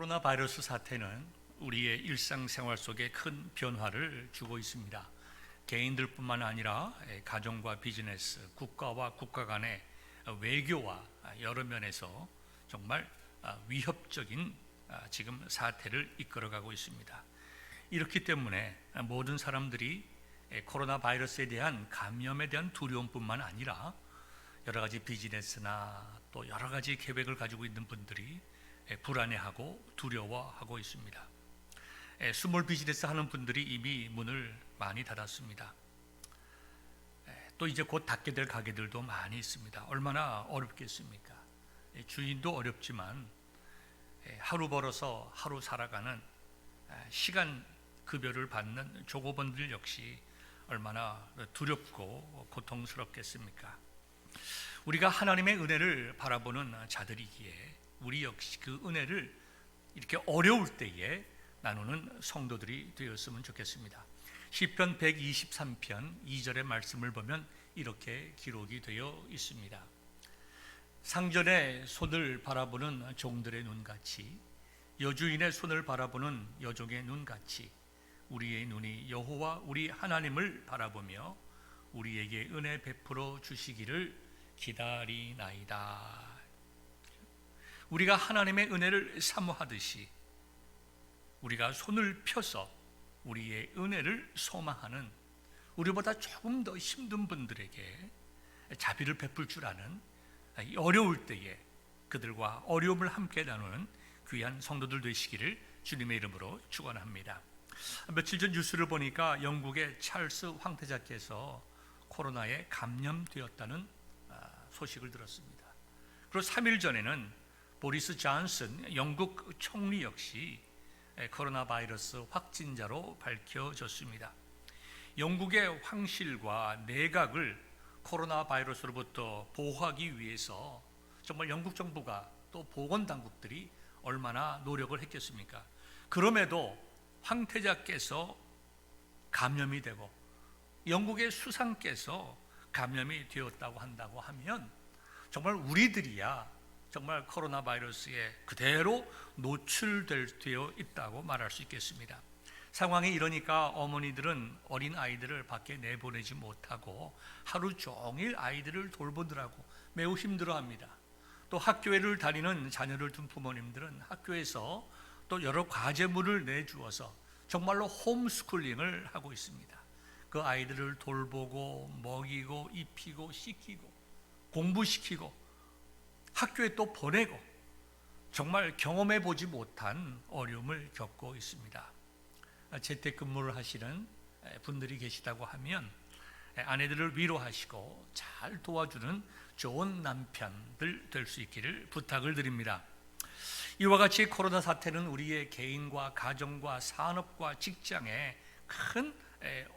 코로나 바이러스 사태는 우리의 일상생활 속에 큰 변화를 주고 있습니다. 개인들뿐만 아니라 가정과 비즈니스, 국가와 국가 간의 외교와 여러 면에서 정말 위협적인 지금 사태를 이끌어가고 있습니다. 이렇기 때문에 모든 사람들이 코로나 바이러스에 대한 감염에 대한 두려움뿐만 아니라 여러 가지 비즈니스나 또 여러 가지 계획을 가지고 있는 분들이 불안해하고 두려워하고 있습니다. 스몰 비즈니스 하는 분들이 이미 문을 많이 닫았습니다. 또 이제 곧 닫게 될 가게들도 많이 있습니다. 얼마나 어렵겠습니까? 주인도 어렵지만 하루 벌어서 하루 살아가는 시간 급여를 받는 조고번들 역시 얼마나 두렵고 고통스럽겠습니까? 우리가 하나님의 은혜를 바라보는 자들이기에 우리 역시 그 은혜를 이렇게 어려울 때에 나누는 성도들이 되었으면 좋겠습니다. 시편 123편 2절의 말씀을 보면 이렇게 기록이 되어 있습니다. 상전의 손을 바라보는 종들의 눈같이 여주인의 손을 바라보는 여종의 눈같이 우리의 눈이 여호와 우리 하나님을 바라보며 우리에게 은혜 베풀어 주시기를 기다리나이다. 우리가 하나님의 은혜를 사모하듯이 우리가 손을 펴서 우리의 은혜를 소망하는 우리보다 조금 더 힘든 분들에게 자비를 베풀 줄 아는 어려울 때에 그들과 어려움을 함께 나누는 귀한 성도들 되시기를 주님의 이름으로 축원합니다. 며칠 전 뉴스를 보니까 영국의 찰스 황태자께서 코로나에 감염되었다는 소식을 들었습니다. 그리고 3일 전에는 보리스 존슨 영국 총리 역시 코로나 바이러스 확진자로 밝혀졌습니다. 영국의 황실과 내각을 코로나 바이러스로부터 보호하기 위해서 정말 영국 정부가 또 보건당국들이 얼마나 노력을 했겠습니까? 그럼에도 황태자께서 감염이 되고 영국의 수상께서 감염이 되었다고 한다고 하면 정말 우리들이야 정말 코로나 바이러스에 그대로 노출되어 있다고 말할 수 있겠습니다. 상황이 이러니까 어머니들은 어린 아이들을 밖에 내보내지 못하고 하루 종일 아이들을 돌보느라고 매우 힘들어합니다. 또 학교를 다니는 자녀를 둔 부모님들은 학교에서 또 여러 과제물을 내주어서 정말로 홈스쿨링을 하고 있습니다. 그 아이들을 돌보고 먹이고 입히고 씻기고 공부시키고 학교에 또 보내고 정말 경험해 보지 못한 어려움을 겪고 있습니다. 재택근무를 하시는 분들이 계시다고 하면 아내들을 위로하시고 잘 도와주는 좋은 남편들 될 수 있기를 부탁을 드립니다. 이와 같이 코로나 사태는 우리의 개인과 가정과 산업과 직장에 큰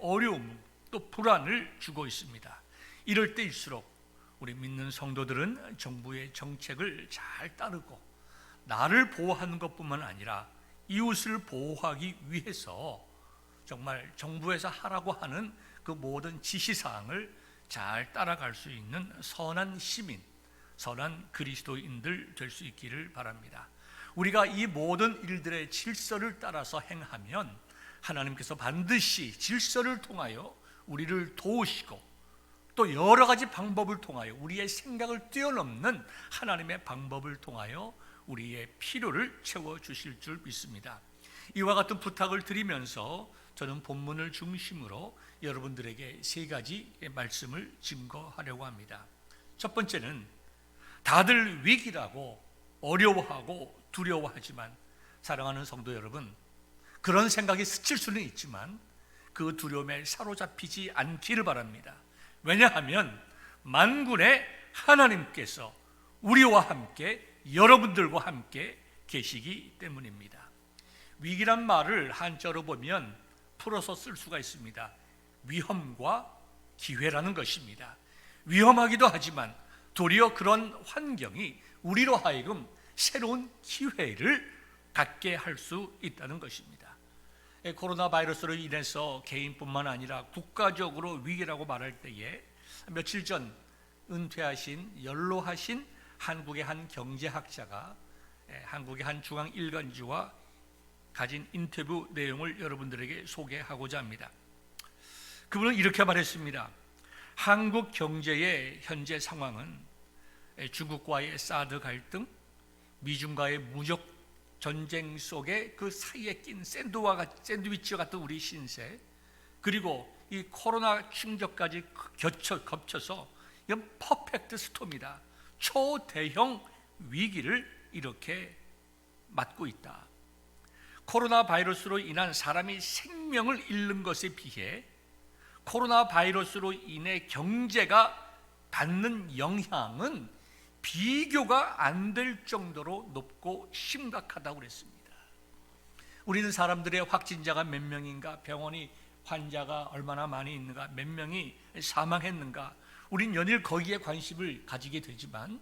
어려움 또 불안을 주고 있습니다. 이럴 때일수록 우리 믿는 성도들은 정부의 정책을 잘 따르고 나를 보호하는 것뿐만 아니라 이웃을 보호하기 위해서 정말 정부에서 하라고 하는 그 모든 지시사항을 잘 따라갈 수 있는 선한 시민, 선한 그리스도인들 될 수 있기를 바랍니다. 우리가 이 모든 일들의 질서를 따라서 행하면 하나님께서 반드시 질서를 통하여 우리를 도우시고 또 여러 가지 방법을 통하여 우리의 생각을 뛰어넘는 하나님의 방법을 통하여 우리의 필요를 채워주실 줄 믿습니다. 이와 같은 부탁을 드리면서 저는 본문을 중심으로 여러분들에게 세 가지 말씀을 증거하려고 합니다. 첫 번째는 다들 위기라고 어려워하고 두려워하지만 사랑하는 성도 여러분, 그런 생각이 스칠 수는 있지만 그 두려움에 사로잡히지 않기를 바랍니다. 왜냐하면 만군의 하나님께서 우리와 함께 여러분들과 함께 계시기 때문입니다. 위기란 말을 한자로 보면 풀어서 쓸 수가 있습니다. 위험과 기회라는 것입니다. 위험하기도 하지만 도리어 그런 환경이 우리로 하여금 새로운 기회를 갖게 할 수 있다는 것입니다. 코로나 바이러스로 인해서 개인뿐만 아니라 국가적으로 위기라고 말할 때에 며칠 전 은퇴하신 연로하신 한국의 한 경제학자가 한국의 한 중앙 일간지와 가진 인터뷰 내용을 여러분들에게 소개하고자 합니다. 그분은 이렇게 말했습니다. 한국 경제의 현재 상황은 중국과의 사드 갈등, 미중과의 무역 전쟁 속에 그 사이에 낀 샌드위치와 같은 우리 신세, 그리고 이 코로나 충격까지 겹쳐서 이건 퍼펙트 스톰이다. 초대형 위기를 이렇게 맞고 있다. 코로나 바이러스로 인한 사람이 생명을 잃는 것에 비해 코로나 바이러스로 인해 경제가 받는 영향은 비교가 안 될 정도로 높고 심각하다고 그랬습니다. 우리는 사람들의 확진자가 몇 명인가, 병원이 환자가 얼마나 많이 있는가, 몇 명이 사망했는가, 우린 연일 거기에 관심을 가지게 되지만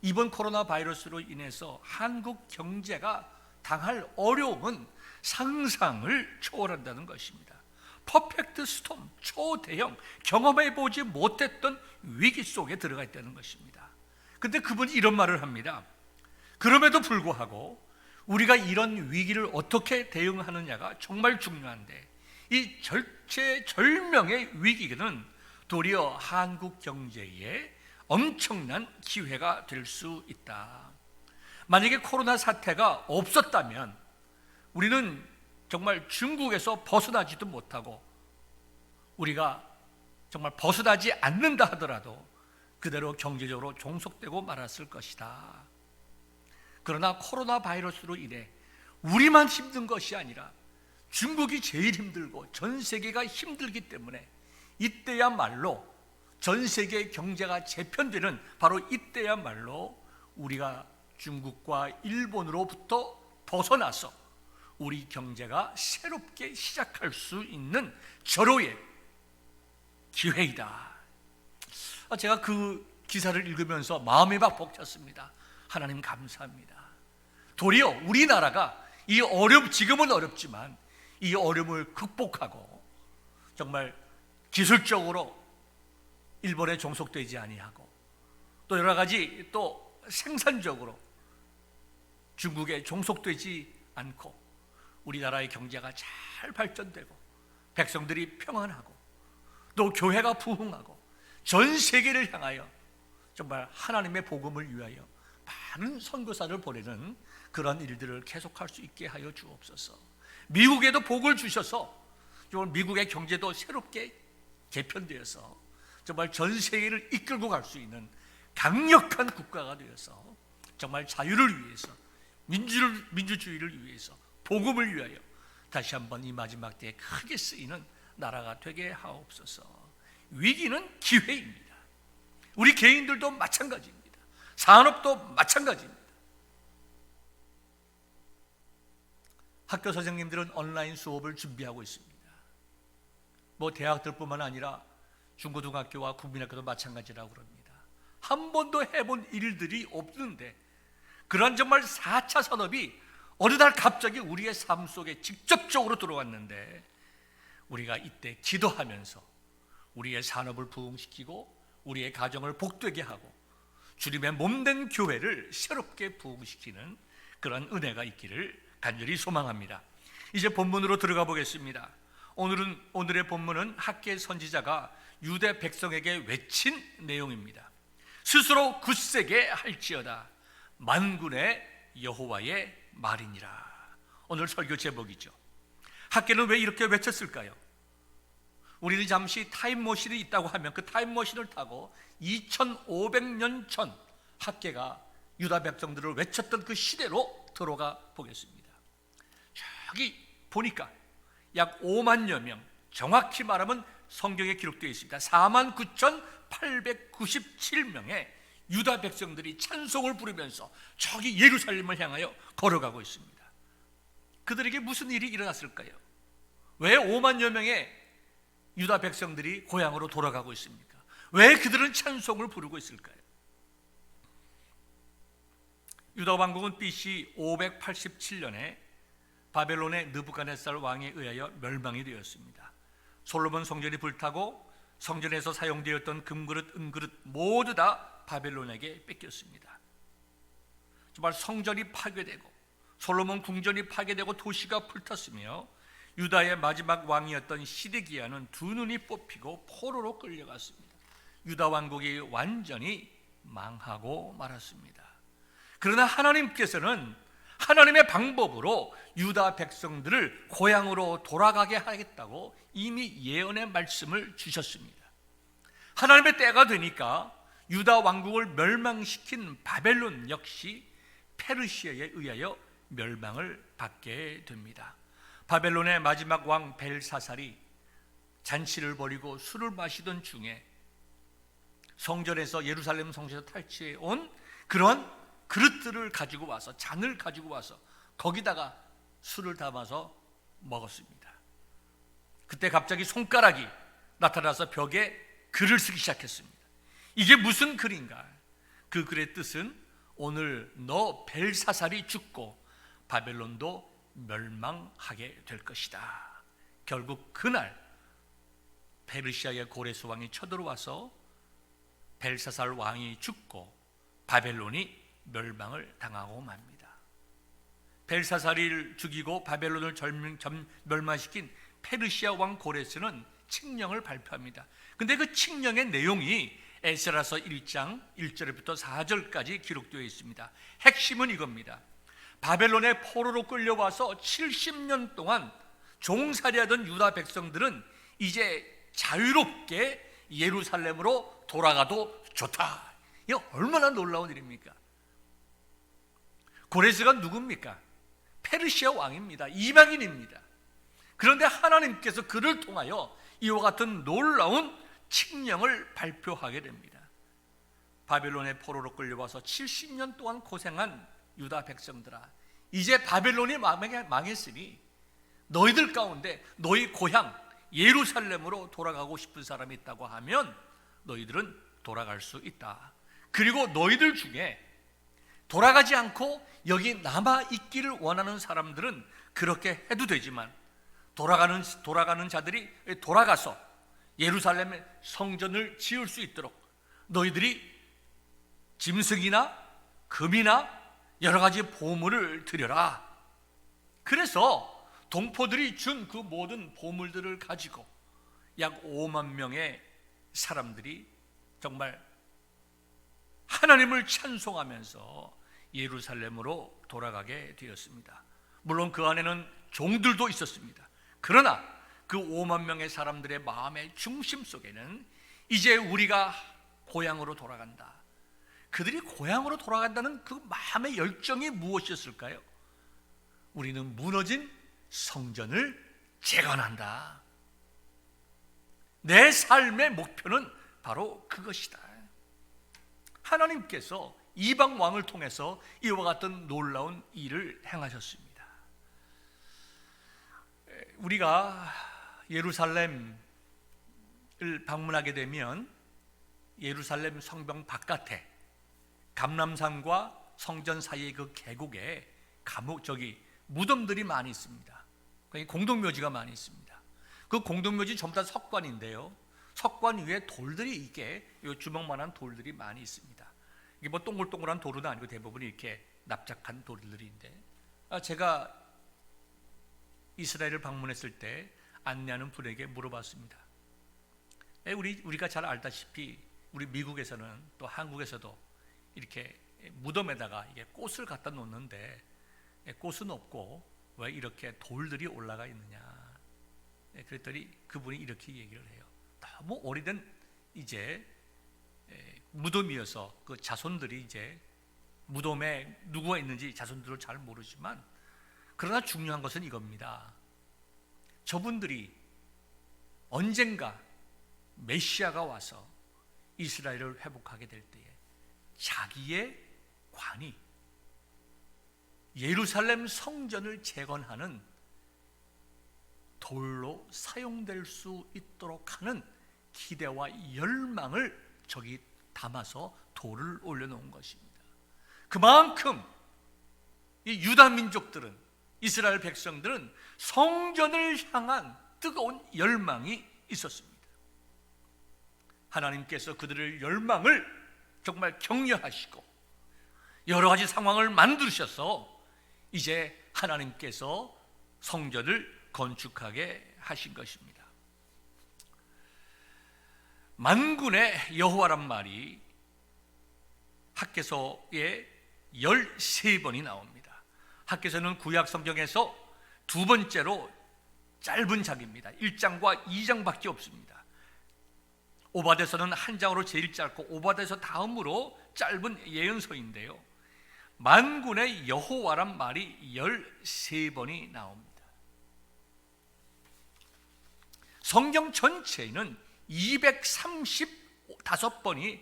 이번 코로나 바이러스로 인해서 한국 경제가 당할 어려움은 상상을 초월한다는 것입니다. 퍼펙트 스톰, 초대형, 경험해보지 못했던 위기 속에 들어가 있다는 것입니다. 그런데 그분이 이런 말을 합니다. 그럼에도 불구하고 우리가 이런 위기를 어떻게 대응하느냐가 정말 중요한데, 이 절체절명의 위기는 도리어 한국 경제에 엄청난 기회가 될 수 있다. 만약에 코로나 사태가 없었다면 우리는 정말 중국에서 벗어나지도 못하고, 우리가 정말 벗어나지 않는다 하더라도 그대로 경제적으로 종속되고 말았을 것이다. 그러나 코로나 바이러스로 인해 우리만 힘든 것이 아니라 중국이 제일 힘들고 전 세계가 힘들기 때문에 이때야말로 전 세계 경제가 재편되는 바로 이때야말로 우리가 중국과 일본으로부터 벗어나서 우리 경제가 새롭게 시작할 수 있는 절호의 기회이다. 제가 그 기사를 읽으면서 마음이 막 벅찼습니다. 하나님 감사합니다. 도리어 우리나라가 이 지금은 어렵지만 이 어려움을 극복하고 정말 기술적으로 일본에 종속되지 아니하고 또 여러 가지 또 생산적으로 중국에 종속되지 않고 우리나라의 경제가 잘 발전되고 백성들이 평안하고 또 교회가 부흥하고 전 세계를 향하여 정말 하나님의 복음을 위하여 많은 선교사를 보내는 그런 일들을 계속할 수 있게 하여 주옵소서. 미국에도 복을 주셔서 정말 미국의 경제도 새롭게 개편되어서 정말 전 세계를 이끌고 갈 수 있는 강력한 국가가 되어서 정말 자유를 위해서, 민주주의를 위해서, 복음을 위하여 다시 한번 이 마지막 때에 크게 쓰이는 나라가 되게 하옵소서. 위기는 기회입니다. 우리 개인들도 마찬가지입니다. 산업도 마찬가지입니다. 학교 선생님들은 온라인 수업을 준비하고 있습니다. 대학들뿐만 아니라 중고등학교와 국민학교도 마찬가지라고 그럽니다. 한 번도 해본 일들이 없는데 그런 정말 4차 산업이 어느 날 갑자기 우리의 삶 속에 직접적으로 들어왔는데 우리가 이때 기도하면서 우리의 산업을 부흥시키고 우리의 가정을 복되게 하고 주님의 몸된 교회를 새롭게 부흥시키는 그런 은혜가 있기를 간절히 소망합니다. 이제 본문으로 들어가 보겠습니다. 오늘의 본문은 학개 선지자가 유대 백성에게 외친 내용입니다. 스스로 굳세게 할지어다 만군의 여호와의 말이니라. 오늘 설교 제목이죠. 학개는 왜 이렇게 외쳤을까요? 우리는 잠시 타임머신이 있다고 하면 그 타임머신을 타고 2500년 전 학개가 유다 백성들을 외쳤던 그 시대로 들어가 보겠습니다. 저기 보니까 약 5만여 명, 정확히 말하면 성경에 기록되어 있습니다. 49,897명의 유다 백성들이 찬송을 부르면서 저기 예루살렘을 향하여 걸어가고 있습니다. 그들에게 무슨 일이 일어났을까요? 왜 5만여 명의 유다 백성들이 고향으로 돌아가고 있습니까? 왜 그들은 찬송을 부르고 있을까요? 유다 왕국은 BC 587년에 바벨론의 느부갓네살 왕에 의하여 멸망이 되었습니다. 솔로몬 성전이 불타고 성전에서 사용되었던 금그릇, 은그릇 모두 다 바벨론에게 뺏겼습니다. 정말 성전이 파괴되고 솔로몬 궁전이 파괴되고 도시가 불탔으며 유다의 마지막 왕이었던 시드기야는 두 눈이 뽑히고 포로로 끌려갔습니다. 유다 왕국이 완전히 망하고 말았습니다. 그러나 하나님께서는 하나님의 방법으로 유다 백성들을 고향으로 돌아가게 하겠다고 이미 예언의 말씀을 주셨습니다. 하나님의 때가 되니까 유다 왕국을 멸망시킨 바벨론 역시 페르시아에 의하여 멸망을 받게 됩니다. 바벨론의 마지막 왕 벨사살이 잔치를 벌이고 술을 마시던 중에 성전에서 예루살렘 성전에서 탈취해 온 그런 그릇들을 가지고 와서 잔을 가지고 와서 거기다가 술을 담아서 먹었습니다. 그때 갑자기 손가락이 나타나서 벽에 글을 쓰기 시작했습니다. 이게 무슨 글인가? 그 글의 뜻은 오늘 너 벨사살이 죽고 바벨론도 멸망하게 될 것이다. 결국 그날 페르시아의 고레스 왕이 쳐들어와서 벨사살 왕이 죽고 바벨론이 멸망을 당하고 맙니다. 벨사살을 죽이고 바벨론을 멸망시킨 페르시아 왕 고레스는 칙령을 발표합니다. 근데 그 칙령의 내용이 에스라서 1장 1절부터 4절까지 기록되어 있습니다. 핵심은 이겁니다. 바벨론의 포로로 끌려와서 70년 동안 종살이하던 유다 백성들은 이제 자유롭게 예루살렘으로 돌아가도 좋다. 이게 얼마나 놀라운 일입니까? 고레스가 누굽니까? 페르시아 왕입니다. 이방인입니다. 그런데 하나님께서 그를 통하여 이와 같은 놀라운 칙령을 발표하게 됩니다. 바벨론의 포로로 끌려와서 70년 동안 고생한 유다 백성들아, 이제 바벨론이 망했으니 너희들 가운데 너희 고향 예루살렘으로 돌아가고 싶은 사람이 있다고 하면 너희들은 돌아갈 수 있다. 그리고 너희들 중에 돌아가지 않고 여기 남아있기를 원하는 사람들은 그렇게 해도 되지만 돌아가는 자들이 돌아가서 예루살렘의 성전을 지을 수 있도록 너희들이 짐승이나 금이나 여러 가지 보물을 드려라. 그래서 동포들이 준 그 모든 보물들을 가지고 약 5만 명의 사람들이 정말 하나님을 찬송하면서 예루살렘으로 돌아가게 되었습니다. 물론 그 안에는 종들도 있었습니다. 그러나 그 5만 명의 사람들의 마음의 중심 속에는 이제 우리가 고향으로 돌아간다. 그들이 고향으로 돌아간다는 그 마음의 열정이 무엇이었을까요? 우리는 무너진 성전을 재건한다. 내 삶의 목표는 바로 그것이다. 하나님께서 이방 왕을 통해서 이와 같은 놀라운 일을 행하셨습니다. 우리가 예루살렘을 방문하게 되면 예루살렘 성벽 바깥에 감람산과 성전 사이의 그 계곡에 무덤들이 많이 있습니다. 공동묘지가 많이 있습니다. 그 공동묘지 전부 다 석관인데요, 석관 위에 돌들이 이게 주먹만한 돌들이 많이 있습니다. 이게 뭐 동글동글한 돌은 아니고 대부분 이렇게 납작한 돌들인데, 제가 이스라엘을 방문했을 때 안내하는 분에게 물어봤습니다. 우리가 잘 알다시피 우리 미국에서는 또 한국에서도 이렇게 무덤에다가 이게 꽃을 갖다 놓는데 꽃은 없고 왜 이렇게 돌들이 올라가 있느냐. 그랬더니 그분이 이렇게 얘기를 해요. 너무 오래된 이제 무덤이어서 그 자손들이 이제 무덤에 누구가 있는지 자손들을 잘 모르지만, 그러나 중요한 것은 이겁니다. 저분들이 언젠가 메시아가 와서 이스라엘을 회복하게 될 때에 자기의 관이 예루살렘 성전을 재건하는 돌로 사용될 수 있도록 하는 기대와 열망을 저기 담아서 돌을 올려놓은 것입니다. 그만큼 이 유다 민족들은, 이스라엘 백성들은 성전을 향한 뜨거운 열망이 있었습니다. 하나님께서 그들의 열망을 정말 격려하시고 여러 가지 상황을 만드셔서 이제 하나님께서 성전을 건축하게 하신 것입니다. 만군의 여호와란 말이 학개서에 13번이 나옵니다. 학개서는 구약 성경에서 두 번째로 짧은 장입니다. 1장과 2장밖에 없습니다. 오바데서는 한 장으로 제일 짧고 오바데서 다음으로 짧은 예언서인데요, 만군의 여호와란 말이 13번이 나옵니다. 성경 전체에는 235번이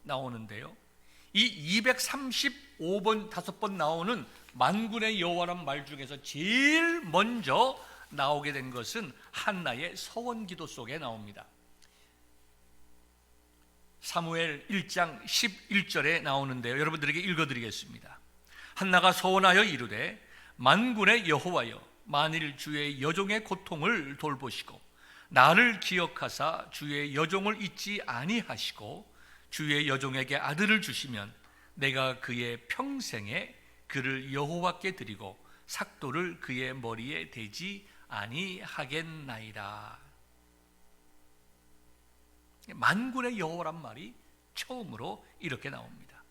나오는데요, 이 235번 5번 나오는 만군의 여호와란 말 중에서 제일 먼저 나오게 된 것은 한나의 서원기도 속에 나옵니다. 사무엘 1장 11절에 나오는데요, 여러분들에게 읽어드리겠습니다. 한나가 서원하여 이르되 만군의 여호와여, 만일 주의 여종의 고통을 돌보시고 나를 기억하사 주의 여종을 잊지 아니하시고 주의 여종에게 아들을 주시면 내가 그의 평생에 그를 여호와께 드리고 삭도를 그의 머리에 대지 아니하겠나이다. 만군의 여호와란 말이 처음으로 이렇게 나옵니다.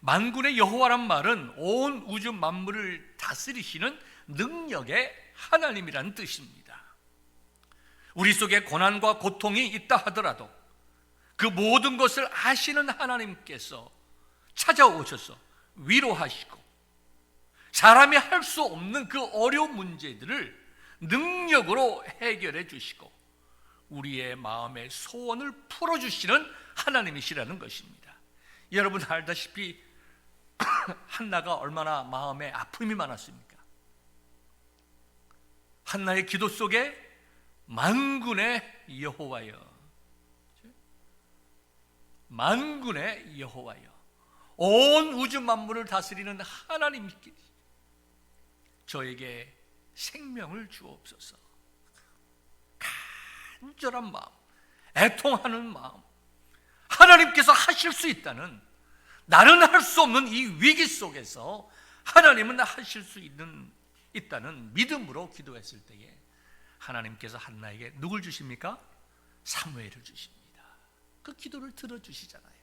만군의 여호와란 말은 온 우주 만물을 다스리시는 능력의 하나님이라는 뜻입니다. 우리 속에 고난과 고통이 있다 하더라도 그 모든 것을 아시는 하나님께서 찾아오셔서 위로하시고 사람이 할 수 없는 그 어려운 문제들을 능력으로 해결해 주시고 우리의 마음의 소원을 풀어주시는 하나님이시라는 것입니다. 여러분 알다시피 한나가 얼마나 마음에 아픔이 많았습니까? 한나의 기도 속에 만군의 여호와여, 만군의 여호와여, 온 우주 만물을 다스리는 하나님께 저에게 생명을 주옵소서. 간절한 마음, 애통하는 마음, 하나님께서 하실 수 있다는, 나는 할 수 없는 이 위기 속에서 하나님은 하실 수 있다는 믿음으로 기도했을 때에 하나님께서 한나에게 누굴 주십니까? 사무엘을 주십니다. 그 기도를 들어주시잖아요.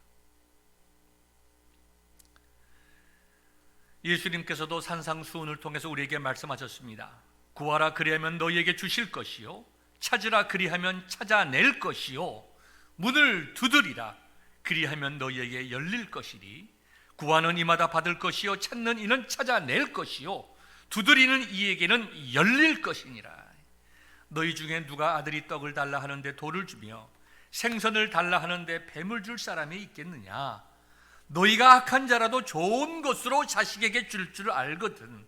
예수님께서도 산상수훈을 통해서 우리에게 말씀하셨습니다. 구하라 그리하면 너희에게 주실 것이요, 찾으라 그리하면 찾아낼 것이요, 문을 두드리라 그리하면 너희에게 열릴 것이니 구하는 이마다 받을 것이요, 찾는 이는 찾아낼 것이요, 두드리는 이에게는 열릴 것이니라. 너희 중에 누가 아들이 떡을 달라 하는데 돌을 주며 생선을 달라 하는데 뱀을 줄 사람이 있겠느냐? 너희가 악한 자라도 좋은 것으로 자식에게 줄 알거든.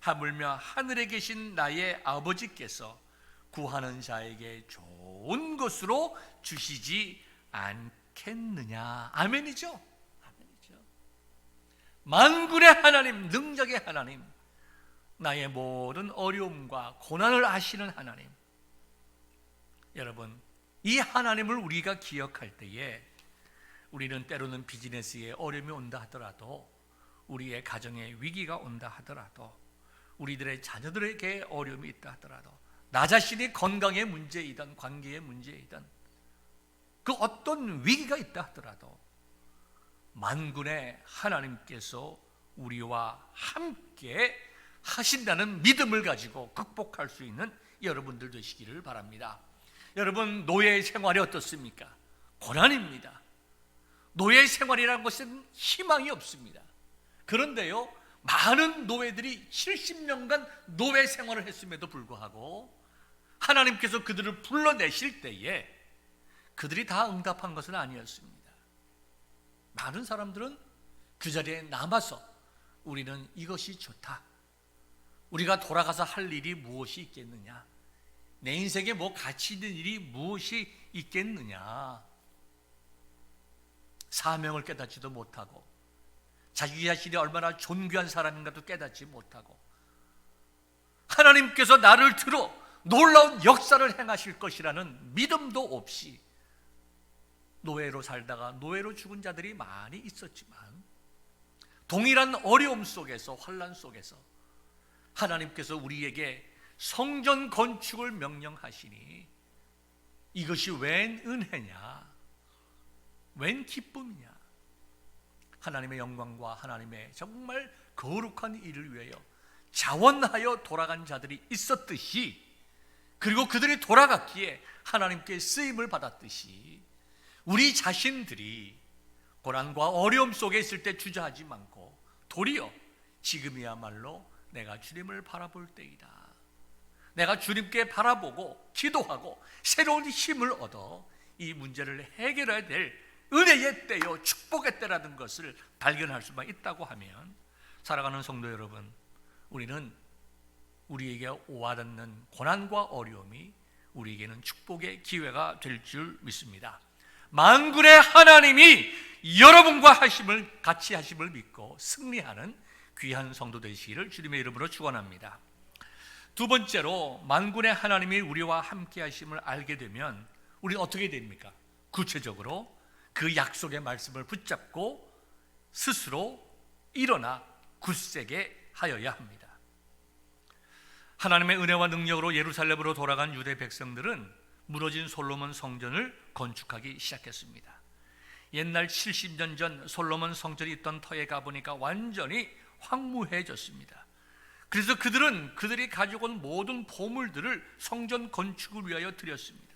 하물며 하늘에 계신 나의 아버지께서 구하는 자에게 좋은 것으로 주시지 않겠느냐. 아멘이죠? 아멘이죠. 만군의 하나님, 능력의 하나님, 나의 모든 어려움과 고난을 아시는 하나님. 여러분, 이 하나님을 우리가 기억할 때에 우리는 때로는 비즈니스에 어려움이 온다 하더라도, 우리의 가정에 위기가 온다 하더라도, 우리들의 자녀들에게 어려움이 있다 하더라도, 나 자신이 건강의 문제이든 관계의 문제이든 그 어떤 위기가 있다 하더라도 만군의 하나님께서 우리와 함께 하신다는 믿음을 가지고 극복할 수 있는 여러분들 되시기를 바랍니다. 여러분, 노예 생활이 어떻습니까? 고난입니다. 노예 생활이라는 것은 희망이 없습니다. 그런데요, 많은 노예들이 70년간 노예 생활을 했음에도 불구하고 하나님께서 그들을 불러내실 때에 그들이 다 응답한 것은 아니었습니다. 많은 사람들은 그 자리에 남아서 우리는 이것이 좋다, 우리가 돌아가서 할 일이 무엇이 있겠느냐, 내 인생에 뭐 가치 있는 일이 무엇이 있겠느냐, 사명을 깨닫지도 못하고 자기 자신이 얼마나 존귀한 사람인가도 깨닫지 못하고 하나님께서 나를 들어 놀라운 역사를 행하실 것이라는 믿음도 없이 노예로 살다가 노예로 죽은 자들이 많이 있었지만, 동일한 어려움 속에서, 환난 속에서 하나님께서 우리에게 성전 건축을 명령하시니 이것이 웬 은혜냐, 웬 기쁨이냐. 하나님의 영광과 하나님의 정말 거룩한 일을 위하여 자원하여 돌아간 자들이 있었듯이, 그리고 그들이 돌아갔기에 하나님께 쓰임을 받았듯이, 우리 자신들이 고난과 어려움 속에 있을 때 주저하지 않고 도리어 지금이야말로 내가 주님을 바라볼 때이다, 내가 주님께 바라보고 기도하고 새로운 힘을 얻어 이 문제를 해결해야 될 은혜의 때요, 축복의 때라는 것을 발견할 수만 있다고 하면, 사랑하는 성도 여러분, 우리는 우리에게 와닿는 고난과 어려움이 우리에게는 축복의 기회가 될 줄 믿습니다. 만군의 하나님이 여러분과 같이 하심을 믿고 승리하는 귀한 성도 되시기를 주님의 이름으로 축원합니다. 두 번째로, 만군의 하나님이 우리와 함께 하심을 알게 되면 우리는 어떻게 됩니까? 구체적으로 그 약속의 말씀을 붙잡고 스스로 일어나 굳세게 하여야 합니다. 하나님의 은혜와 능력으로 예루살렘으로 돌아간 유대 백성들은 무너진 솔로몬 성전을 건축하기 시작했습니다. 옛날 70년 전 솔로몬 성전이 있던 터에 가보니까 완전히 황무해졌습니다. 그래서 그들이 가지고 온 모든 보물들을 성전 건축을 위하여 드렸습니다.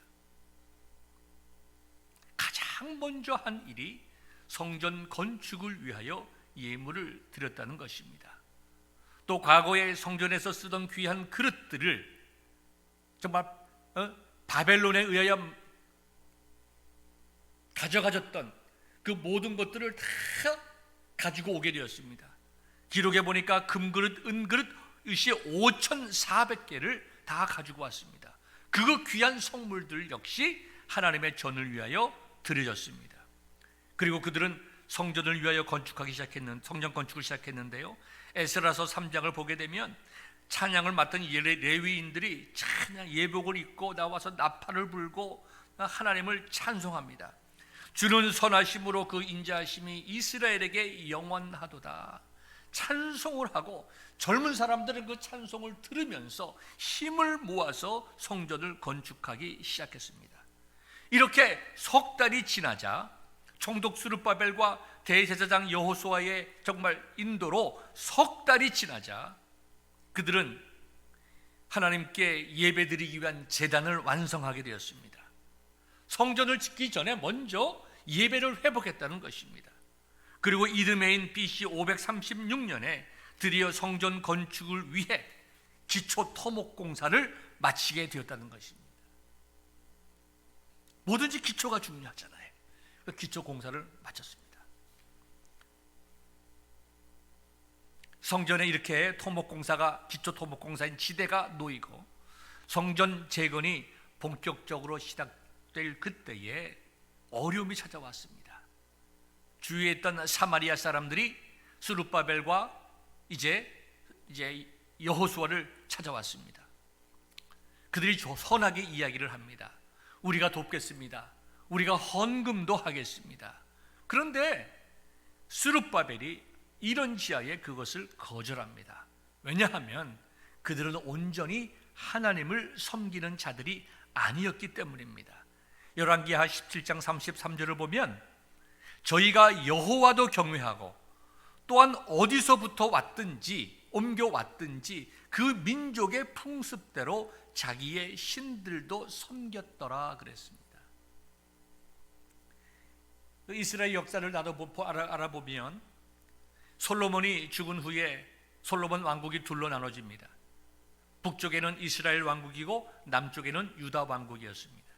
가장 먼저 한 일이 성전 건축을 위하여 예물을 드렸다는 것입니다. 또 과거에 성전에서 쓰던 귀한 그릇들을 정말 바벨론에 의하여 가져가졌던 그 모든 것들을 다 가지고 오게 되었습니다. 기록에 보니까 금그릇, 은그릇, 이것이 5,400개를 다 가지고 왔습니다. 그 귀한 성물들 역시 하나님의 전을 위하여 드려졌습니다. 그리고 그들은 성전을 위하여 성전 건축을 시작했는데요, 에스라서 3장을 보게 되면 찬양을 맡은 레위인들이 찬양 예복을 입고 나와서 나팔을 불고 하나님을 찬송합니다. 주는 선하심으로 그 인자하심이 이스라엘에게 영원하도다. 찬송을 하고 젊은 사람들은 그 찬송을 들으면서 힘을 모아서 성전을 건축하기 시작했습니다. 이렇게 석 달이 지나자 총독 스룹바벨과 대제사장 여호수아의 정말 인도로 석 달이 지나자 그들은 하나님께 예배드리기 위한 제단을 완성하게 되었습니다. 성전을 짓기 전에 먼저 예배를 회복했다는 것입니다. 그리고 이듬해인 BC 536년에 드디어 성전 건축을 위해 기초 토목 공사를 마치게 되었다는 것입니다. 뭐든지 기초가 중요하잖아요. 기초 공사를 마쳤습니다. 성전에 이렇게 기초 토목 공사인 지대가 놓이고 성전 재건이 본격적으로 시작될 그때에 어려움이 찾아왔습니다. 주위에 있던 사마리아 사람들이 스룹바벨과 이제 여호수아를 찾아왔습니다. 그들이 선하게 이야기를 합니다. 우리가 돕겠습니다. 우리가 헌금도 하겠습니다. 그런데 스룹바벨이 이런 지하에 그것을 거절합니다. 왜냐하면 그들은 온전히 하나님을 섬기는 자들이 아니었기 때문입니다. 열왕기하 17장 33절을 보면 저희가 여호와도 경외하고 또한 어디서부터 왔든지 옮겨왔든지 그 민족의 풍습대로 자기의 신들도 섬겼더라 그랬습니다. 이스라엘 역사를 알아보면 솔로몬이 죽은 후에 솔로몬 왕국이 둘로 나눠집니다. 북쪽에는 이스라엘 왕국이고 남쪽에는 유다 왕국이었습니다.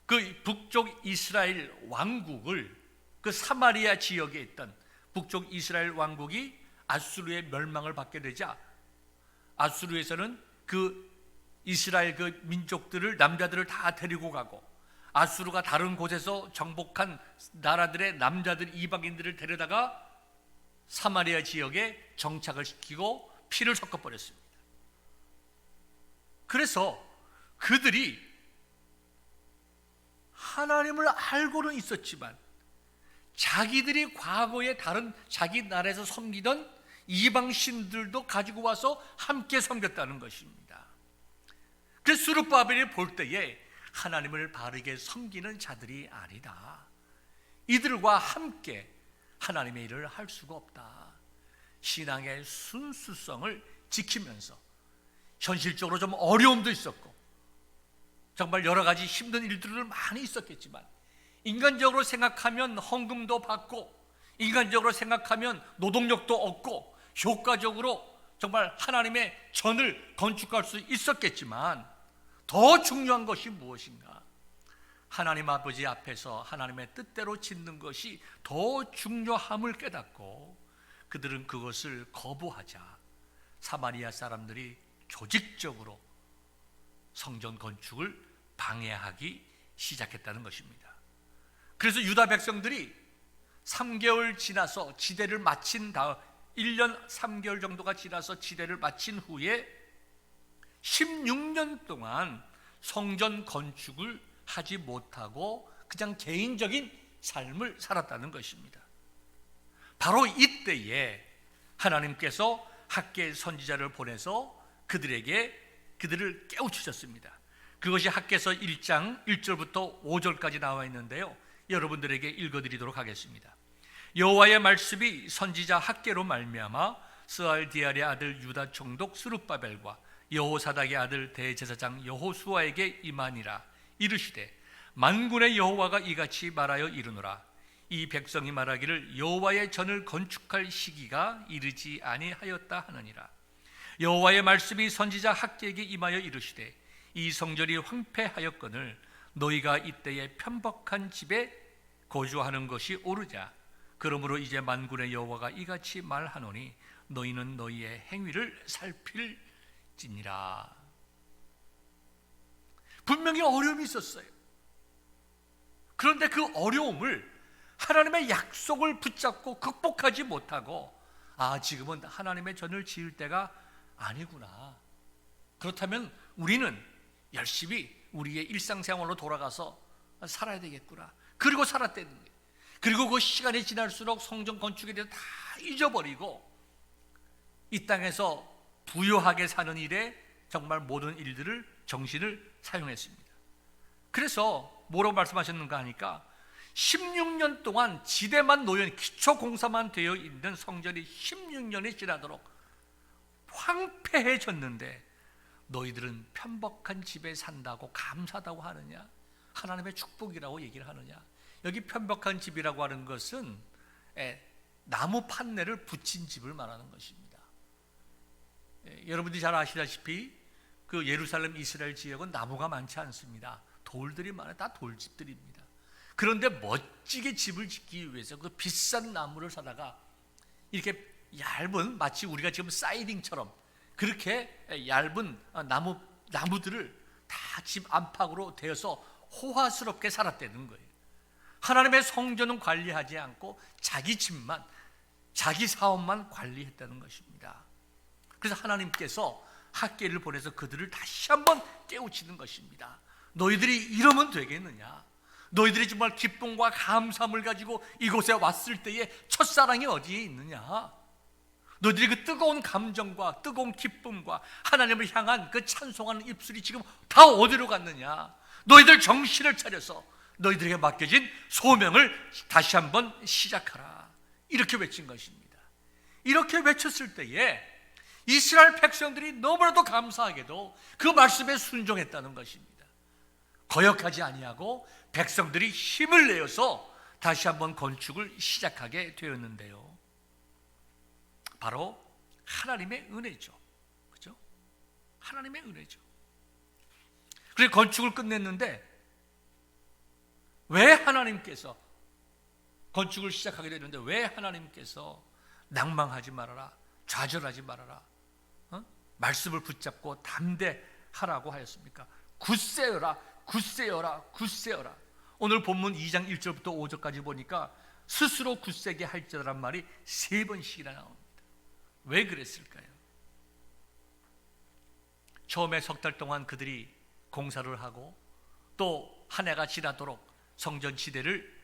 그 북쪽 이스라엘 왕국을 그 사마리아 지역에 있던 북쪽 이스라엘 왕국이 아수르의 멸망을 받게 되자 아수르에서는 그 이스라엘 그 민족들을 남자들을 다 데리고 가고 아수르가 다른 곳에서 정복한 나라들의 남자들 이방인들을 데려다가 사마리아 지역에 정착을 시키고 피를 섞어버렸습니다. 그래서 그들이 하나님을 알고는 있었지만 자기들이 과거에 다른 자기 나라에서 섬기던 이방 신들도 가지고 와서 함께 섬겼다는 것입니다. 그래서 스룹바벨이 볼 때에 하나님을 바르게 섬기는 자들이 아니다, 이들과 함께 하나님의 일을 할 수가 없다, 신앙의 순수성을 지키면서 현실적으로 좀 어려움도 있었고 정말 여러 가지 힘든 일들을 많이 있었겠지만, 인간적으로 생각하면 헌금도 받고, 인간적으로 생각하면 노동력도 없고, 효과적으로 정말 하나님의 전을 건축할 수 있었겠지만, 더 중요한 것이 무엇인가? 하나님 아버지 앞에서 하나님의 뜻대로 짓는 것이 더 중요함을 깨닫고 그들은 그것을 거부하자 사마리아 사람들이 조직적으로 성전 건축을 방해하기 시작했다는 것입니다. 그래서 유다 백성들이 3개월 지나서 지대를 마친 다음 1년 3개월 정도가 지나서 지대를 마친 후에 16년 동안 성전 건축을 하지 못하고 그냥 개인적인 삶을 살았다는 것입니다. 바로 이때에 하나님께서 학개 선지자를 보내서 그들을 깨우치셨습니다. 그것이 학개서 1장 1절부터 5절까지 나와 있는데요, 여러분들에게 읽어드리도록 하겠습니다. 여호와의 말씀이 선지자 학개로 말미암아 스알디엘의 아들 유다 총독 스룹바벨과 여호사닥의 아들 대제사장 여호수아에게 임하니라. 이르시되 만군의 여호와가 이같이 말하여 이르노라. 이 백성이 말하기를 여호와의 전을 건축할 시기가 이르지 아니하였다 하느니라. 여호와의 말씀이 선지자 학개에게 임하여 이르시되 이 성전이 황폐하였거늘 너희가 이때에 편박한 집에 거주하는 것이 옳으자. 그러므로 이제 만군의 여호와가 이같이 말하노니 너희는 너희의 행위를 살필지니라. 분명히 어려움이 있었어요. 그런데 그 어려움을 하나님의 약속을 붙잡고 극복하지 못하고, 지금은 하나님의 전을 지을 때가 아니구나, 그렇다면 우리는 열심히 우리의 일상생활로 돌아가서 살아야 되겠구나, 그리고 살았다는 거예요. 그리고 그 시간이 지날수록 성전 건축에 대해서 다 잊어버리고 이 땅에서 부유하게 사는 일에 정말 모든 일들을 정신을 사용했습니다. 그래서 뭐라고 말씀하셨는가 하니까 16년 동안 지대만 놓여 기초 공사만 되어 있는 성전이 16년이 지나도록 황폐해졌는데 너희들은 편박한 집에 산다고 감사하다고 하느냐, 하나님의 축복이라고 얘기를 하느냐. 여기 편박한 집이라고 하는 것은 나무 판넬을 붙인 집을 말하는 것입니다. 여러분들이 잘 아시다시피 그 예루살렘 이스라엘 지역은 나무가 많지 않습니다. 돌들이 많아요. 다 돌집들입니다. 그런데 멋지게 집을 짓기 위해서 그 비싼 나무를 사다가 이렇게 얇은, 마치 우리가 지금 사이딩처럼 그렇게 얇은 나무들을 다 집 안팎으로 대어서 호화스럽게 살았다는 거예요. 하나님의 성전은 관리하지 않고 자기 집만, 자기 사업만 관리했다는 것입니다. 그래서 하나님께서 학개를 보내서 그들을 다시 한번 깨우치는 것입니다. 너희들이 이러면 되겠느냐? 너희들이 정말 기쁨과 감사함을 가지고 이곳에 왔을 때의 첫사랑이 어디에 있느냐? 너희들이 그 뜨거운 감정과 뜨거운 기쁨과 하나님을 향한 그 찬송하는 입술이 지금 다 어디로 갔느냐? 너희들 정신을 차려서 너희들에게 맡겨진 소명을 다시 한번 시작하라. 이렇게 외친 것입니다. 이렇게 외쳤을 때에 이스라엘 백성들이 너무나도 감사하게도 그 말씀에 순종했다는 것입니다. 거역하지 아니하고 백성들이 힘을 내어서 다시 한번 건축을 시작하게 되었는데요, 바로 하나님의 은혜죠. 그죠? 하나님의 은혜죠. 그래서 건축을 끝냈는데 왜 하나님께서 건축을 시작하게 되는데 왜 하나님께서 낭망하지 말아라, 좌절하지 말아라, 말씀을 붙잡고 담대하라고 하였습니까? 굳세어라, 굳세어라, 굳세어라. 오늘 본문 2장 1절부터 5절까지 보니까 스스로 굳세게 할지라는 말이 3번씩이나 나옵니다. 왜 그랬을까요? 처음에 석 달 동안 그들이 공사를 하고 또 한 해가 지나도록 성전 지대를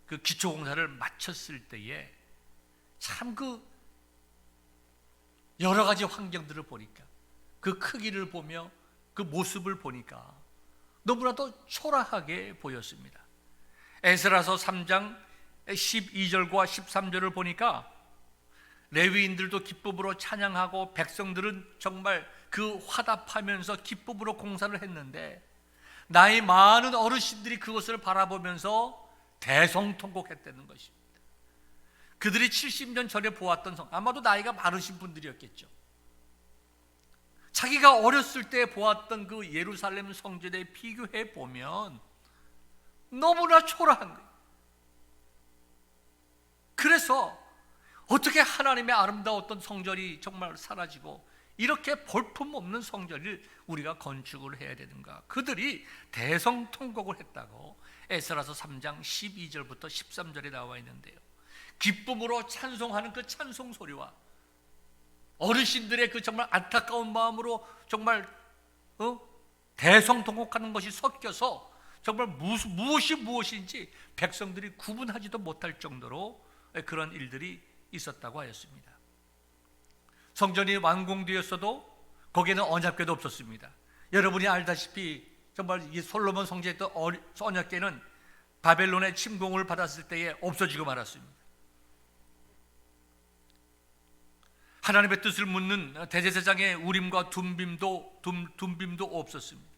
그 기초공사를 마쳤을 때에 참 그 여러 가지 환경들을 보니까, 그 크기를 보며 그 모습을 보니까 너무나도 초라하게 보였습니다. 에스라서 3장 12절과 13절을 보니까 레위인들도 기쁨으로 찬양하고 백성들은 정말 그 화답하면서 기쁨으로 공사를 했는데, 나이 많은 어르신들이 그것을 바라보면서 대성통곡했다는 것입니다. 그들이 70년 전에 보았던 아마도 나이가 많으신 분들이었겠죠. 자기가 어렸을 때 보았던 그 예루살렘 성전에 비교해 보면 너무나 초라한 거예요. 그래서 어떻게 하나님의 아름다웠던 성전이 정말 사라지고 이렇게 볼품없는 성전을 우리가 건축을 해야 되는가? 그들이 대성통곡을 했다고 에스라서 3장 12절부터 13절에 나와 있는데요, 기쁨으로 찬송하는 그 찬송 소리와 어르신들의 그 정말 안타까운 마음으로 정말 대성통곡하는 것이 섞여서 정말 무엇이 무엇인지 백성들이 구분하지도 못할 정도로 그런 일들이 있었다고 하였습니다. 성전이 완공되었어도 거기에는 언약궤도 없었습니다. 여러분이 알다시피 정말 이 솔로몬 성전에 있던 언약궤는 바벨론의 침공을 받았을 때에 없어지고 말았습니다. 하나님의 뜻을 묻는 대제사장의 우림과 둠빔도 없었습니다.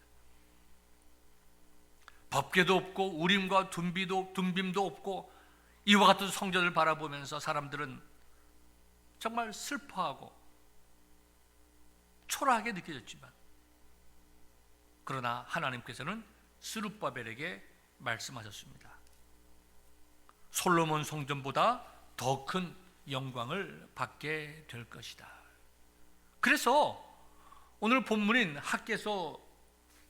법궤도 없고 우림과 둠빔도 없고 이와 같은 성전을 바라보면서 사람들은 정말 슬퍼하고 초라하게 느껴졌지만, 그러나 하나님께서는 스룹바벨에게 말씀하셨습니다. 솔로몬 성전보다 더 큰 영광을 받게 될 것이다. 그래서 오늘 본문인 학개서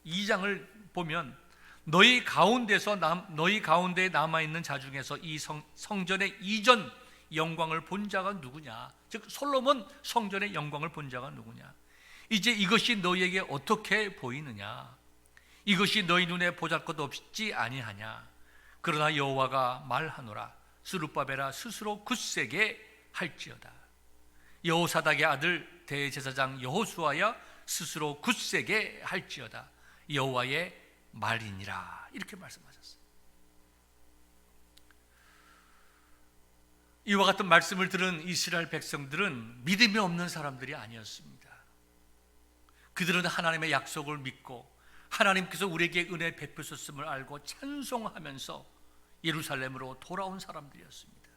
2장을 보면 너희 가운데에 남아있는 자 중에서 이 성전의 이전 영광을 본 자가 누구냐? 즉 솔로몬 성전의 영광을 본 자가 누구냐? 이제 이것이 너희에게 어떻게 보이느냐? 이것이 너희 눈에 보잘것없지 아니하냐? 그러나 여호와가 말하노라. 스룹바벨아 스스로 굳세게 할지어다. 여호사닥의 아들 대제사장 여호수아야 스스로 굳세게 할지어다. 여호와의 말이니라. 이렇게 말씀하셨어요. 이와 같은 말씀을 들은 이스라엘 백성들은 믿음이 없는 사람들이 아니었습니다. 그들은 하나님의 약속을 믿고 하나님께서 우리에게 은혜 베푸셨음을 알고 찬송하면서 예루살렘으로 돌아온 사람들이었습니다.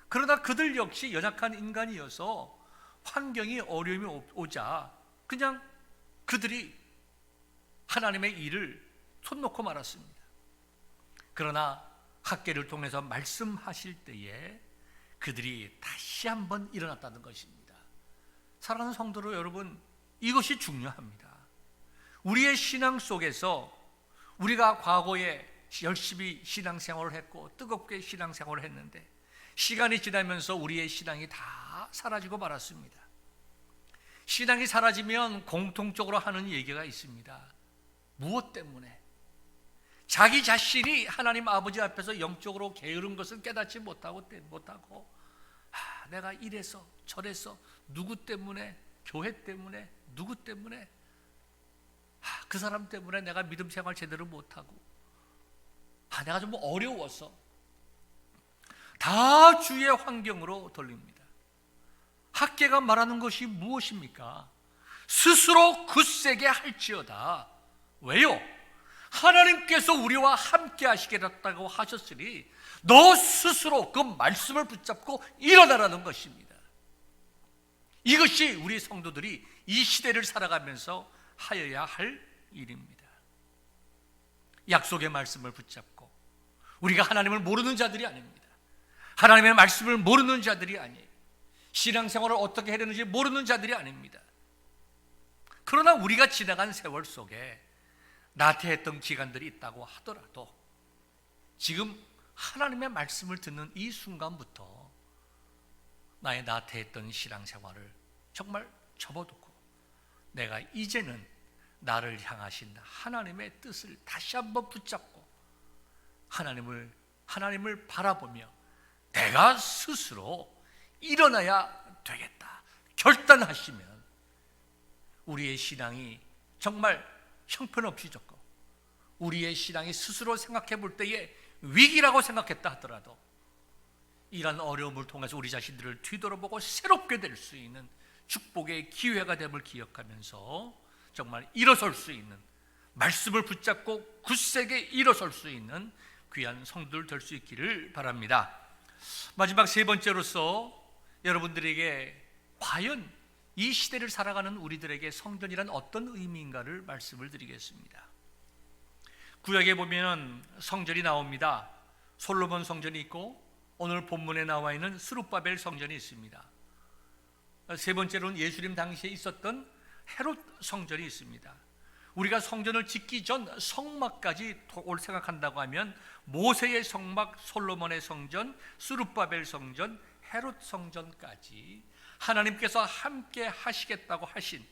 그러나 그들 역시 연약한 인간이어서 환경이 어려움이 오자 그냥 그들이 하나님의 일을 손 놓고 말았습니다. 그러나 학개를 통해서 말씀하실 때에 그들이 다시 한번 일어났다는 것입니다. 사랑하는 성도로 여러분, 이것이 중요합니다. 우리의 신앙 속에서 우리가 과거에 열심히 신앙생활을 했고 뜨겁게 신앙생활을 했는데 시간이 지나면서 우리의 신앙이 다 사라지고 말았습니다. 신앙이 사라지면 공통적으로 하는 얘기가 있습니다. 무엇 때문에? 자기 자신이 하나님 아버지 앞에서 영적으로 게으른 것을 깨닫지 못하고 내가 이래서 저래서 누구 때문에, 교회 때문에, 누구 때문에, 그 사람 때문에 내가 믿음 생활 제대로 못하고, 내가 좀 어려워서 다 주위의 환경으로 돌립니다. 학개가 말하는 것이 무엇입니까? 스스로 굳세게 할지어다. 왜요? 하나님께서 우리와 함께 하시겠다고 하셨으니 너 스스로 그 말씀을 붙잡고 일어나라는 것입니다. 이것이 우리 성도들이 이 시대를 살아가면서 하여야 할 일입니다. 약속의 말씀을 붙잡고, 우리가 하나님을 모르는 자들이 아닙니다. 하나님의 말씀을 모르는 자들이 아니에요. 신앙생활을 어떻게 해야 되는지 모르는 자들이 아닙니다. 그러나 우리가 지나간 세월 속에 나태했던 기간들이 있다고 하더라도 지금 하나님의 말씀을 듣는 이 순간부터 나의 나태했던 신앙생활을 정말 접어두고 내가 이제는 나를 향하신 하나님의 뜻을 다시 한번 붙잡고 하나님을 하나님을 바라보며 내가 스스로 일어나야 되겠다 결단하시면 우리의 신앙이 정말 형편없이 적고 우리의 신앙이 스스로 생각해 볼 때에 위기라고 생각했다 하더라도 이런 어려움을 통해서 우리 자신들을 뒤돌아보고 새롭게 될 수 있는 축복의 기회가 됨을 기억하면서 정말 일어설 수 있는, 말씀을 붙잡고 굳세게 일어설 수 있는 귀한 성도들 될 수 있기를 바랍니다. 마지막 세 번째로서 여러분들에게 과연 이 시대를 살아가는 우리들에게 성전이란 어떤 의미인가를 말씀을 드리겠습니다. 구약에 보면 성전이 나옵니다. 솔로몬 성전이 있고 오늘 본문에 나와 있는 스룹바벨 성전이 있습니다. 세 번째로는 예수님 당시에 있었던 헤롯 성전이 있습니다. 우리가 성전을 짓기 전 성막까지 생각한다고 하면 모세의 성막, 솔로몬의 성전, 스룹바벨 성전, 헤롯 성전까지 하나님께서 함께 하시겠다고 하신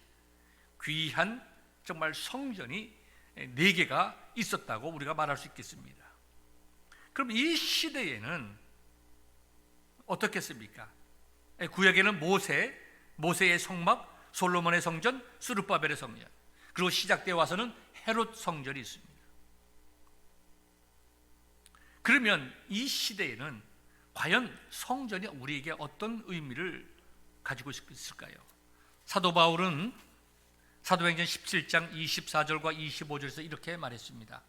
귀한 정말 성전이 4개가 있었다고 우리가 말할 수 있겠습니다. 그럼 이 시대에는 어떻겠습니까? 구약에는 모세의 성막, 솔로몬의 성전, 스룹바벨의 성전, 그리고 시작되어 와서는 헤롯 성전이 있습니다. 그러면 이 시대에는 과연 성전이 우리에게 어떤 의미를 가지고 있을까요? 사도 바울은 사도행전 17장 24절과 25절에서 이렇게 말했습니다.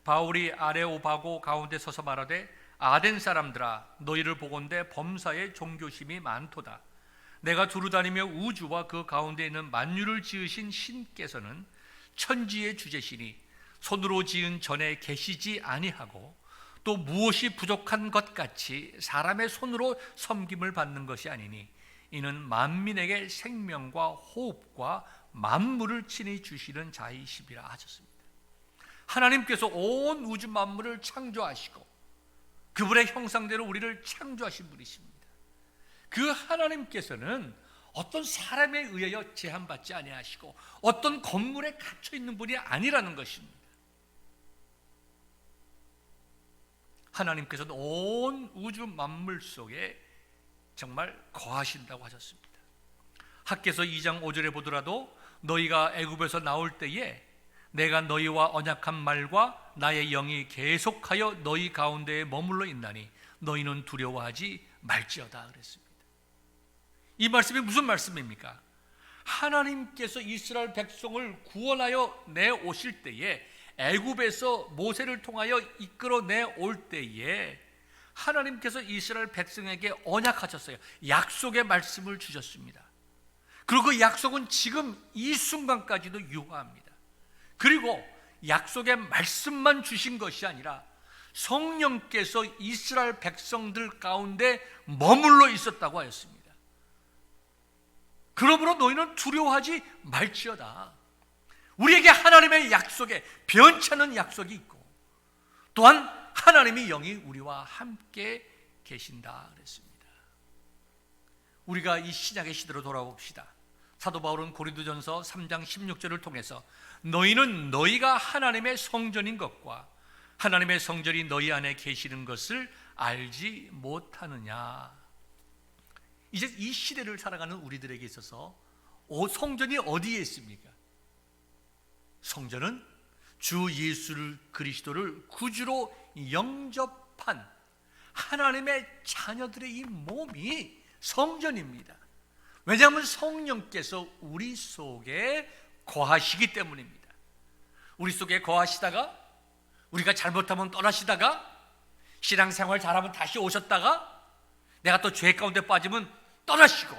바울이 아레오바고 가운데 서서 말하되 아덴 사람들아 너희를 보건대 범사에 종교심이 많도다. 내가 두루다니며 우주와 그 가운데 있는 만유를 지으신 신께서는 천지의 주제시니 손으로 지은 전에 계시지 아니하고 또 무엇이 부족한 것 같이 사람의 손으로 섬김을 받는 것이 아니니 이는 만민에게 생명과 호흡과 만물을 친히 주시는 자이시비라 하셨습니다. 하나님께서 온 우주 만물을 창조하시고 그분의 형상대로 우리를 창조하신 분이십니다. 그 하나님께서는 어떤 사람에 의하여 제한받지 아니하시고 어떤 건물에 갇혀 있는 분이 아니라는 것입니다. 하나님께서는 온 우주 만물 속에 정말 거하신다고 하셨습니다. 학개서 2장 5절에 보더라도 너희가 애굽에서 나올 때에 내가 너희와 언약한 말과 나의 영이 계속하여 너희 가운데에 머물러 있나니 너희는 두려워하지 말지어다 그랬습니다. 이 말씀이 무슨 말씀입니까? 하나님께서 이스라엘 백성을 구원하여 내오실 때에 애굽에서 모세를 통하여 이끌어내 올 때에 하나님께서 이스라엘 백성에게 언약하셨어요. 약속의 말씀을 주셨습니다. 그리고 그 약속은 지금 이 순간까지도 유효합니다. 그리고 약속의 말씀만 주신 것이 아니라 성령께서 이스라엘 백성들 가운데 머물러 있었다고 하였습니다. 그러므로 너희는 두려워하지 말지어다. 우리에게 하나님의 약속에 변찮은 약속이 있고 또한 하나님의 영이 우리와 함께 계신다 그랬습니다. 우리가 이 신약의 시대로 돌아봅시다. 사도 바울은 고린도전서 3장 16절을 통해서 너희는 너희가 하나님의 성전인 것과 하나님의 성전이 너희 안에 계시는 것을 알지 못하느냐. 이제 이 시대를 살아가는 우리들에게 있어서 성전이 어디에 있습니까? 성전은 주 예수 그리스도를 구주로 영접한 하나님의 자녀들의 이 몸이 성전입니다. 왜냐하면 성령께서 우리 속에 거하시기 때문입니다. 우리 속에 거하시다가 우리가 잘못하면 떠나시다가 신앙생활 잘하면 다시 오셨다가 내가 또 죄 가운데 빠지면 떠나시고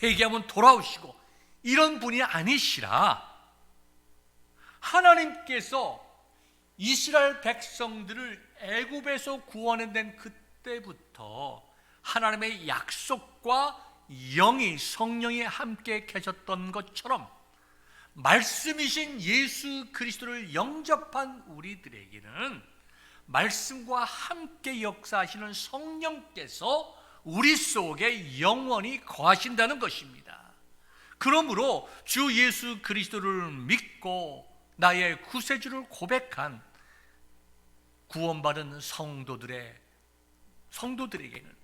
회개하면 돌아오시고 이런 분이 아니시라 하나님께서 이스라엘 백성들을 애굽에서 구원해낸 그때부터 하나님의 약속과 영이 성령이 함께 계셨던 것처럼 말씀이신 예수 그리스도를 영접한 우리들에게는 말씀과 함께 역사하시는 성령께서 우리 속에 영원히 거하신다는 것입니다. 그러므로 주 예수 그리스도를 믿고 나의 구세주를 고백한 구원받은 성도들에게는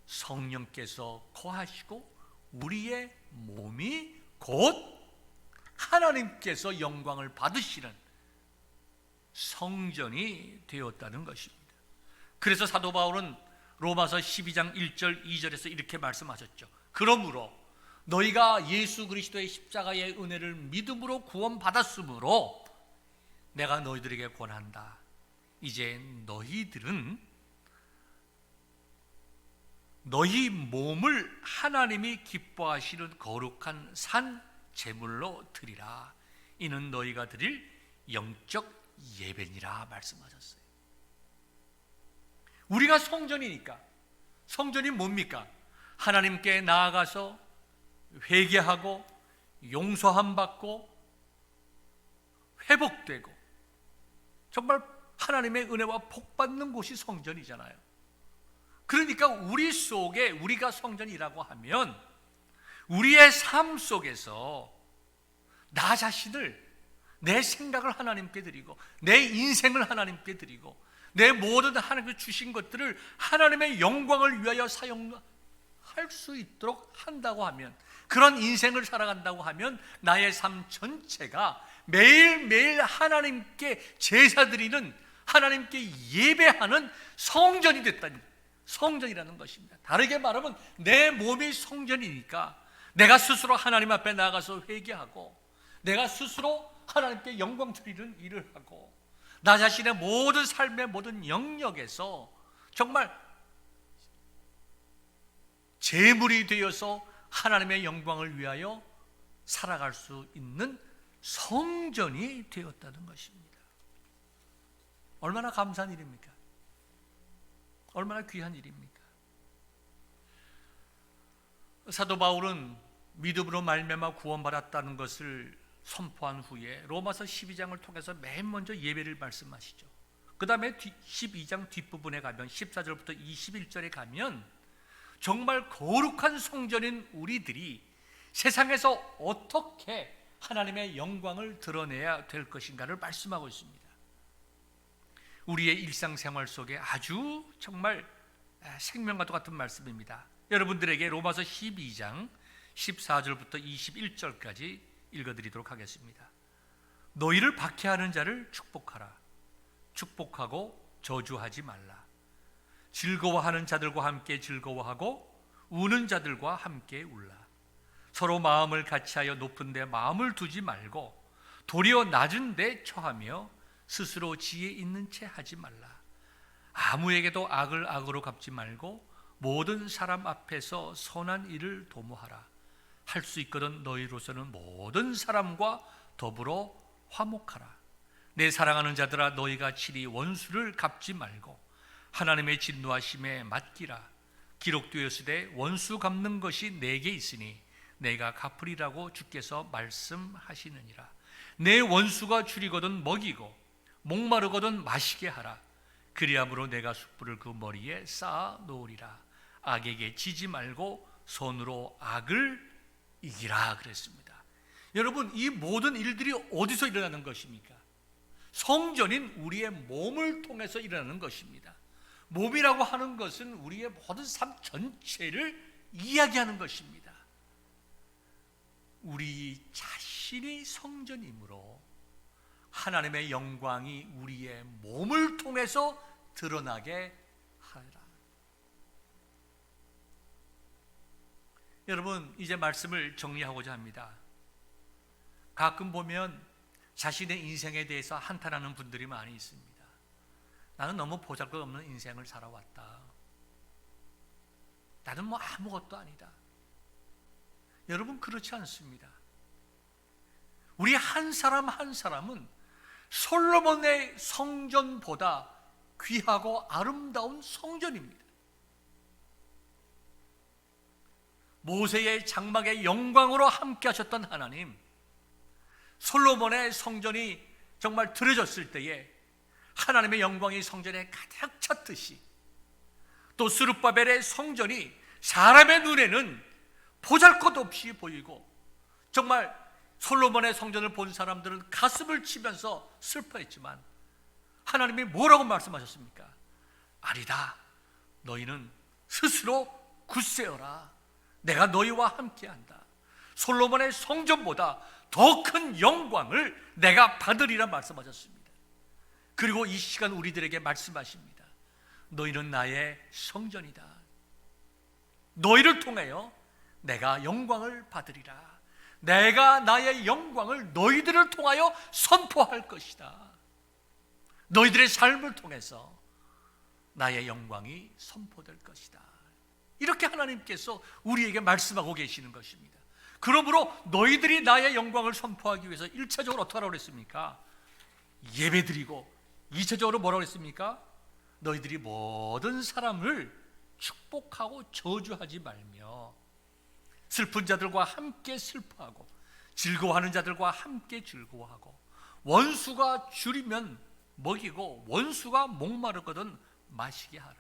성령께서 거하시고 우리의 몸이 곧 하나님께서 영광을 받으시는 성전이 되었다는 것입니다. 그래서 사도 바울은 로마서 12장 1절 2절에서 이렇게 말씀하셨죠. 그러므로 너희가 예수 그리스도의 십자가의 은혜를 믿음으로 구원받았으므로 내가 너희들에게 권한다. 이제 너희들은 너희 몸을 하나님이 기뻐하시는 거룩한 산 제물로 드리라. 이는 너희가 드릴 영적 예배니라 말씀하셨어요. 우리가 성전이니까, 성전이 뭡니까? 하나님께 나아가서 회개하고 용서함 받고 회복되고 정말 하나님의 은혜와 복 받는 곳이 성전이잖아요. 그러니까 우리 속에, 우리가 성전이라고 하면 우리의 삶 속에서 나 자신을, 내 생각을 하나님께 드리고 내 인생을 하나님께 드리고 내 모든 하나님께 주신 것들을 하나님의 영광을 위하여 사용할 수 있도록 한다고 하면, 그런 인생을 살아간다고 하면 나의 삶 전체가 매일매일 하나님께 제사 드리는, 하나님께 예배하는 성전이 됐다니, 성전이라는 것입니다. 다르게 말하면 내 몸이 성전이니까 내가 스스로 하나님 앞에 나가서 회개하고 내가 스스로 하나님께 영광 드리는 일을 하고 나 자신의 모든 삶의 모든 영역에서 정말 제물이 되어서 하나님의 영광을 위하여 살아갈 수 있는 성전이 되었다는 것입니다. 얼마나 감사한 일입니까? 얼마나 귀한 일입니까? 사도 바울은 믿음으로 말미암아 구원받았다는 것을 선포한 후에 로마서 12장을 통해서 맨 먼저 예배를 말씀하시죠. 그 다음에 12장 뒷부분에 가면 14절부터 21절에 가면 정말 거룩한 성전인 우리들이 세상에서 어떻게 하나님의 영광을 드러내야 될 것인가를 말씀하고 있습니다. 우리의 일상생활 속에 아주 정말 생명과도 같은 말씀입니다. 여러분들에게 로마서 12장 14절부터 21절까지 읽어드리도록 하겠습니다. 너희를 박해하는 자를 축복하라. 축복하고 저주하지 말라. 즐거워하는 자들과 함께 즐거워하고 우는 자들과 함께 울라. 서로 마음을 같이하여 높은 데 마음을 두지 말고 도리어 낮은 데 처하며 스스로 지혜 있는 채 하지 말라. 아무에게도 악을 악으로 갚지 말고 모든 사람 앞에서 선한 일을 도모하라. 할 수 있거든 너희로서는 모든 사람과 더불어 화목하라. 내 사랑하는 자들아, 너희가 친히 원수를 갚지 말고 하나님의 진노하심에 맡기라. 기록되었으되 원수 갚는 것이 내게 있으니 내가 갚으리라고 주께서 말씀하시느니라. 내 원수가 줄이거든 먹이고 목마르거든 마시게 하라. 그리함으로 내가 숯불을 그 머리에 쌓아 놓으리라. 악에게 지지 말고 손으로 악을 이기라 그랬습니다. 여러분, 이 모든 일들이 어디서 일어나는 것입니까? 성전인 우리의 몸을 통해서 일어나는 것입니다. 몸이라고 하는 것은 우리의 모든 삶 전체를 이야기하는 것입니다. 우리 자신이 성전이므로 하나님의 영광이 우리의 몸을 통해서 드러나게 하라. 여러분, 이제 말씀을 정리하고자 합니다. 가끔 보면 자신의 인생에 대해서 한탄하는 분들이 많이 있습니다. 나는 너무 보잘것없는 인생을 살아왔다. 나는 뭐 아무것도 아니다. 여러분, 그렇지 않습니다. 우리 한 사람 한 사람은 솔로몬의 성전보다 귀하고 아름다운 성전입니다. 모세의 장막의 영광으로 함께 하셨던 하나님, 솔로몬의 성전이 정말 드려졌을 때에 하나님의 영광이 성전에 가득 찼듯이, 또 스룹바벨의 성전이 사람의 눈에는 보잘것없이 보이고 정말 솔로몬의 성전을 본 사람들은 가슴을 치면서 슬퍼했지만 하나님이 뭐라고 말씀하셨습니까? 아니다, 너희는 스스로 굳세어라. 내가 너희와 함께한다. 솔로몬의 성전보다 더 큰 영광을 내가 받으리라 말씀하셨습니다. 그리고 이 시간 우리들에게 말씀하십니다. 너희는 나의 성전이다. 너희를 통하여 내가 영광을 받으리라. 내가 나의 영광을 너희들을 통하여 선포할 것이다. 너희들의 삶을 통해서 나의 영광이 선포될 것이다. 이렇게 하나님께서 우리에게 말씀하고 계시는 것입니다. 그러므로 너희들이 나의 영광을 선포하기 위해서 1차적으로 어떻게 하라고 그랬습니까? 예배드리고, 2차적으로 뭐라고 했습니까? 너희들이 모든 사람을 축복하고 저주하지 말며 슬픈 자들과 함께 슬퍼하고 즐거워하는 자들과 함께 즐거워하고 원수가 줄이면 먹이고 원수가 목마르거든 마시게 하라.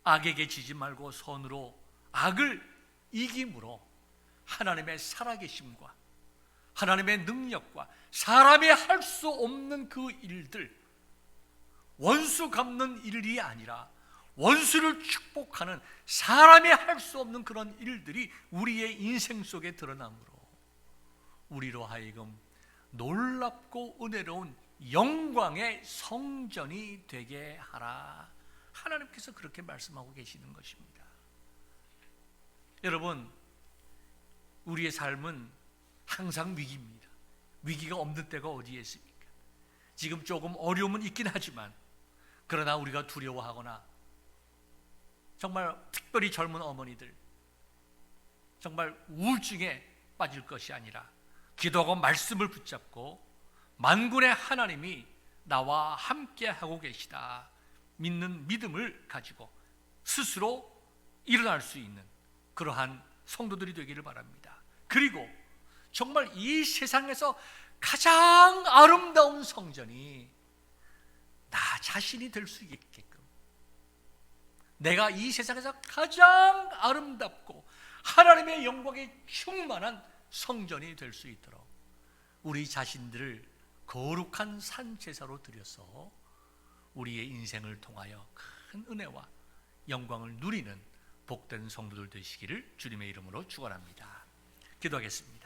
악에게 지지 말고 선으로 악을 이김으로 하나님의 살아계심과 하나님의 능력과 사람이 할 수 없는 그 일들, 원수 갚는 일이 아니라 원수를 축복하는 사람이 할 수 없는 그런 일들이 우리의 인생 속에 드러나므로 우리로 하여금 놀랍고 은혜로운 영광의 성전이 되게 하라. 하나님께서 그렇게 말씀하고 계시는 것입니다. 여러분, 우리의 삶은 항상 위기입니다. 위기가 없는 때가 어디에 있습니까? 지금 조금 어려움은 있긴 하지만, 그러나 우리가 두려워하거나 정말 특별히 젊은 어머니들 정말 우울증에 빠질 것이 아니라 기도하고 말씀을 붙잡고 만군의 하나님이 나와 함께 하고 계시다 믿는 믿음을 가지고 스스로 일어날 수 있는 그러한 성도들이 되기를 바랍니다. 그리고 정말 이 세상에서 가장 아름다운 성전이 나 자신이 될 수 있게끔, 내가 이 세상에서 가장 아름답고 하나님의 영광에 충만한 성전이 될 수 있도록 우리 자신들을 거룩한 산제사로 드려서 우리의 인생을 통하여 큰 은혜와 영광을 누리는 복된 성도들 되시기를 주님의 이름으로 축원합니다. 기도하겠습니다.